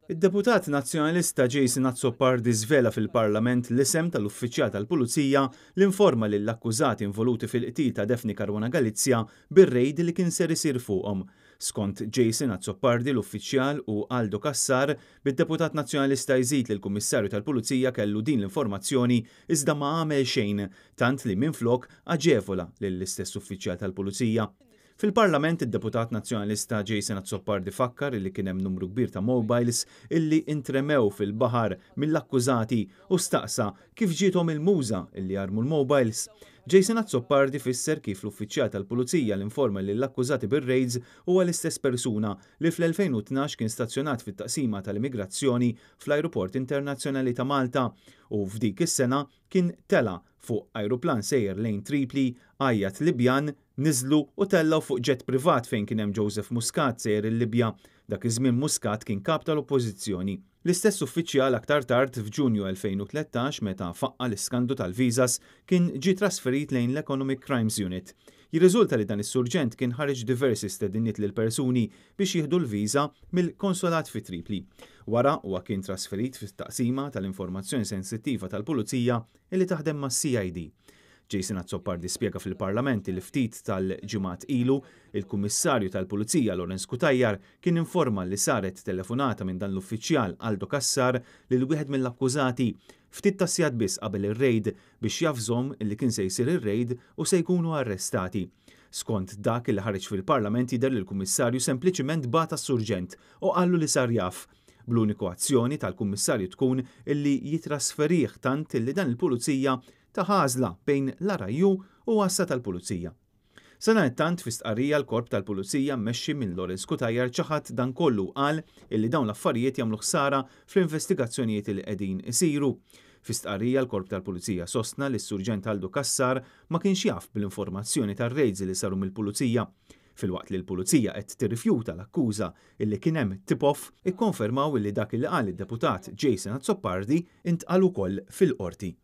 Id-deputat nazzjonalista Jason Azzopardi żvela fil-Parlament l-isem tal-uffiċjal tal-Pulizija li informa lill-akkużati involuti fil-qtil ta' Defni Caruana Galizja bir-rejd li kien ser isir fuqhom. Skont Jason Azzopardi l-uffiċjal u Aldo Cassar, bid-deputat nazzjonalista jżid li l-Kummissarju tal-Pulizija kellu din l-informazzjoni iżda ma għamel xejn, tant li minflok aġevola lill-istess uffiċjal tal-Pulizija. Fil-Parlament, id-deputat nazzjonalista Jason Azzopardi fakkar li kien hemm numru kbir ta' mobiles illi intremew fil-baħar mill-akkużati u staqsa kif ġietom il-muża illi jarmu l-mobiles. Jason Azzopardi fisser kif l-uffiċjal tal-Pulizija l-informa li l-akkużati bir-raids huwa l-istess persuna li fl-2012 kien stazzjonat fit-taqsima tal-immigrazzjoni fl-Ajruport Internazzjonali ta' Malta u f'dik is-sena kien tela fuq ajruplan sejjer lejn Tripli, għajjat Libjan, niżlu u tellaw fuq ġett privat fejn kien hemm Joseph Muscat sejjer il-Libja. Dak iż-żmien Muscat kien kap tal-Oppożizzjoni. L-istess uffiċjal aktar tard f'Ġunju 2013 meta faqqa l-iskandu tal-viżas kien ġie trasferit lejn l-Economic Crimes Unit. Jirriżulta li dan is-surġent kien ħareġ diversi stedinniet lil persuni biex jieħdu l-viża mill-konsolat fi Tripli. Wara huwa kien trasferit fit-taqsima tal-informazzjoni sensittiva tal-Pulizija illi taħdem mas-CID. Jason Azzopardi spjega fil-Parlament li ftit tal-ġimgħat ilu il-Kummissarju tal-Pulizija Lawrence Cutajar kien informa li saret telefonata minn dan l-uffiċjal Aldo Cassar lil wieħed mill-akkużati ftit ta' sigħat biss qabel ir-rejd biex jafżhom li kien se jsir ir-rejd u se jkunu arrestati. Skont dak li ħareġ fil-Parlament jidher li l-Kummissarju sempliċiment bata s-surġent u qallu li sar jaf. Bl-uniku azzjoni tal-Kummissarju tkun illi jitrasferih tant illi dan il-Pulizija ta' ħażla bejn l-arajju u għassa tal-Pulizija. Sanattant fi stqarrija l-Korp tal-Pulizija mmexxi minn Lawrence Cutajar ċaħat dan kollu qal illi dawn l-affarijiet jagħmlu ħsara fl-investigazzjonijiet li qegħdin isiru. Fi stqarrija l-Korp tal-Pulizija sostna li s-Surġent Aldo Cassar ma kienx jaf bil-informazzjoni tar-rejds li saru mill-Pulizija. Filwaqt li l-Pulizija qed tirrifjuta l-akkuża illi kien hemm tip-off ikkonfermaw illi dak li qal id-deputat Jason Azzopardi intqal ukoll fil-qorti.